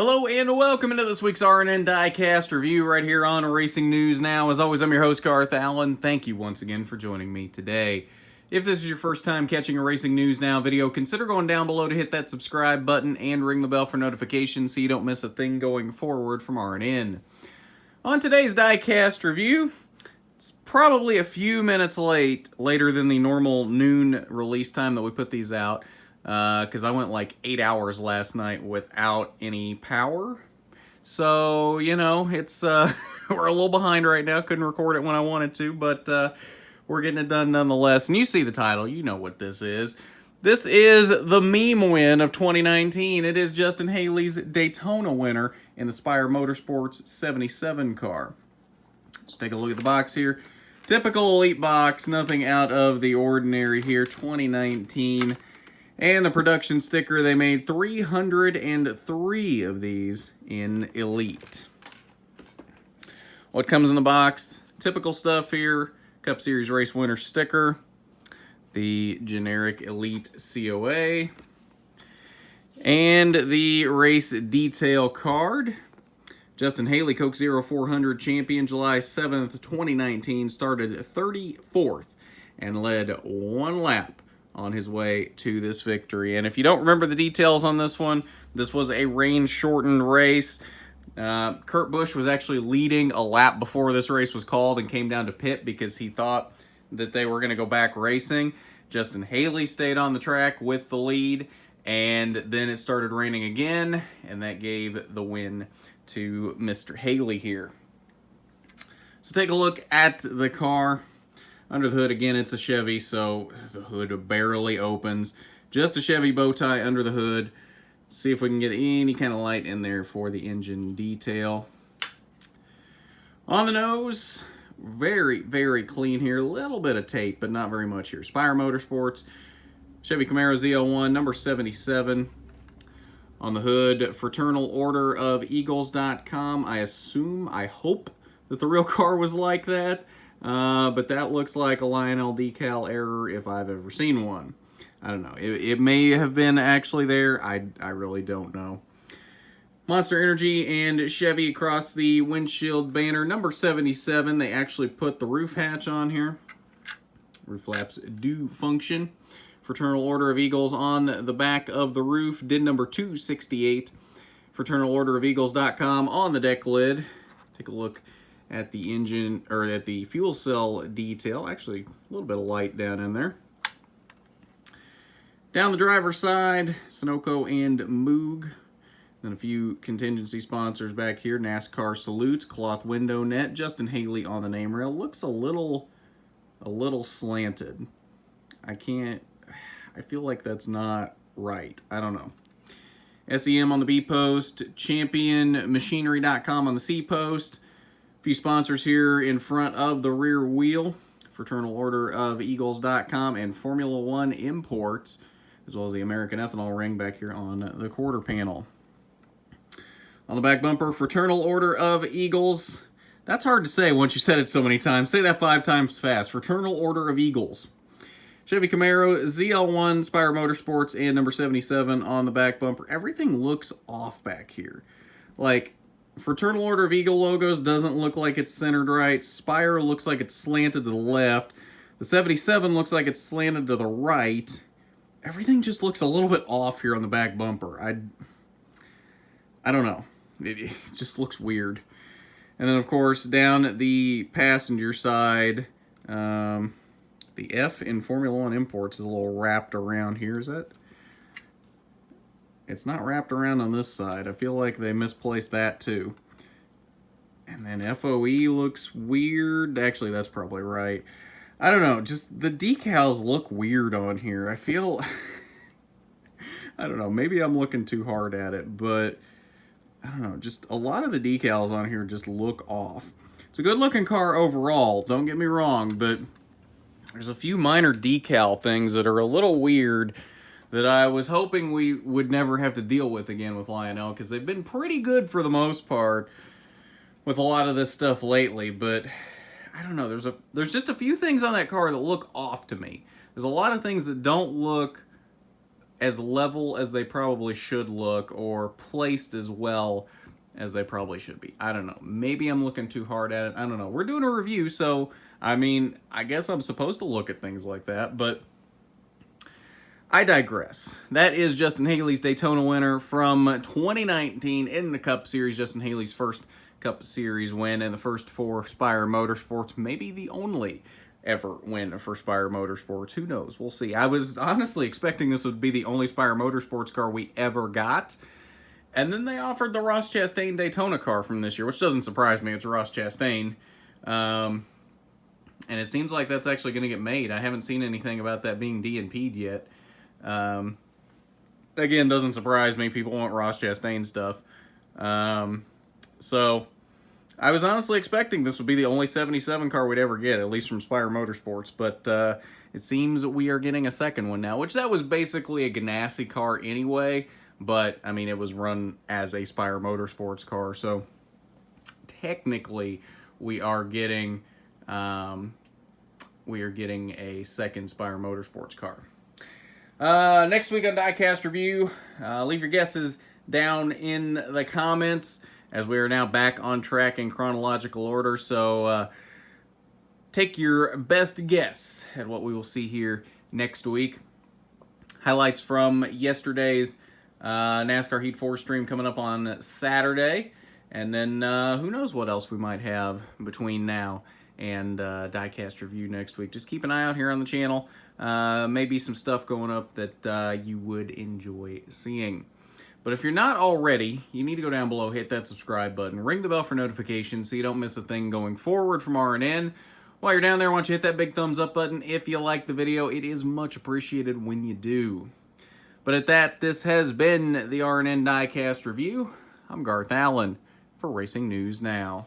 Hello and welcome into this week's RNN Diecast review right here on Racing News Now. As always, I'm your host, Garth Allen. Thank you once again for joining me today. If this is your first time catching a Racing News Now video, consider going down below to hit that subscribe button and ring the bell for notifications so you don't miss a thing going forward from RNN. On today's Diecast review, it's probably a few minutes later than the normal noon release time that we put these out. Because I went like 8 hours last night without any power. So, you know, it's, we're a little behind right now. Couldn't record it when I wanted to, but, we're getting it done nonetheless. And you see the title, you know what this is. This is the meme win of 2019. It is Justin Haley's Daytona winner in the Spire Motorsports 77 car. Let's take a look at the box here. Typical Elite box, nothing out of the ordinary here, 2019. And the production sticker, they made 303 of these in Elite. What comes in the box? Typical stuff here. Cup Series Race Winner sticker. The generic Elite COA. And the race detail card. Justin Haley, Coke 0400 champion, July 7th, 2019. Started 34th and led one lap on his way to this victory. And if you don't remember the details on this one, this was a rain-shortened race. Kurt Busch was actually leading a lap before this race was called and came down to pit because he thought that they were going to go back racing. Justin Haley stayed on the track with the lead, and then it started raining again, and that gave the win to Mr. Haley here. So take a look at the car. Under the hood, again, it's a Chevy, so the hood barely opens. Just a Chevy bow tie under the hood. See if we can get any kind of light in there for the engine detail. On the nose, very, very clean here. A little bit of tape, but not very much here. Spire Motorsports, Chevy Camaro ZL1, number 77. On the hood, Fraternal Order of Eagles.com. I hope that the real car was like that. But that looks like a Lionel decal error if I've ever seen one. I don't know. It may have been actually there. I really don't know. Monster Energy and Chevy across the windshield banner. Number 77. They actually put the roof hatch on here. Roof flaps do function. Fraternal Order of Eagles on the back of the roof. DIN number 268. Fraternal Order of Eagles.com on the deck lid. Take a look at the engine, or at the fuel cell detail. Actually, a little bit of light down in there. Down the driver's side, Sunoco and Moog. Then a few contingency sponsors back here. NASCAR Salutes, Cloth Window Net, Justin Haley on the name rail. Looks a little slanted. I feel like that's not right. I don't know. SEM on the B post, ChampionMachinery.com on the C post. A few sponsors here in front of the rear wheel. Fraternal Order of Eagles.com and Formula One Imports, as well as the American Ethanol ring back here on the quarter panel. On the back bumper, Fraternal Order of Eagles. That's hard to say once you said it so many times. Say that 5 times fast. Fraternal Order of Eagles. Chevy Camaro, ZL1, Spire Motorsports, and number 77 on the back bumper. Everything looks off back here. Like, Fraternal Order of Eagle logos doesn't look like it's centered right. Spire looks like it's slanted to the left. The 77 looks like it's slanted to the right. Everything just looks a little bit off here on the back bumper. I don't know. It just looks weird. And then, of course, down the passenger side, the F in Formula One Imports is a little wrapped around here. Is that? It's not wrapped around on this side. I feel like they misplaced that too. And then FOE looks weird. Actually, that's probably right. I don't know. Just the decals look weird on here. I feel... I don't know. Maybe I'm looking too hard at it, but I don't know. Just a lot of the decals on here just look off. It's a good-looking car overall. Don't get me wrong, but there's a few minor decal things that are a little weird that I was hoping we would never have to deal with again with Lionel, because they've been pretty good for the most part with a lot of this stuff lately, but I don't know, there's just a few things on that car that look off to me. There's a lot of things that don't look as level as they probably should look, or placed as well as they probably should be. I don't know. Maybe I'm looking too hard at it. I don't know. We're doing a review, so, I mean, I guess I'm supposed to look at things like that, but I digress. That is Justin Haley's Daytona winner from 2019 in the Cup Series. Justin Haley's first Cup Series win and the first for Spire Motorsports. Maybe the only ever win for Spire Motorsports. Who knows? We'll see. I was honestly expecting this would be the only Spire Motorsports car we ever got. And then they offered the Ross Chastain Daytona car from this year, which doesn't surprise me. It's Ross Chastain. And it seems like that's actually going to get made. I haven't seen anything about that being D&P'd yet. Again, doesn't surprise me. People want Ross Chastain stuff. So, I was honestly expecting this would be the only 77 car we'd ever get, at least from Spire Motorsports. But it seems we are getting a second one now, which that was basically a Ganassi car anyway. But, I mean, it was run as a Spire Motorsports car. So, technically, we are getting a second Spire Motorsports car. Next week on Diecast Review, leave your guesses down in the comments, as we are now back on track in chronological order. So, take your best guess at what we will see here next week. Highlights from yesterday's NASCAR Heat 4 stream coming up on Saturday. And then who knows what else we might have between now and Diecast Review next week. Just keep an eye out here on the channel. Maybe some stuff going up that you would enjoy seeing. But if you're not already, you need to go down below, hit that subscribe button, ring the bell for notifications so you don't miss a thing going forward from RNN. While you're down there, why don't you hit that big thumbs up button if you like the video. It is much appreciated when you do. But at that, this has been the RNN Diecast Review. I'm Garth Allen for Racing News Now.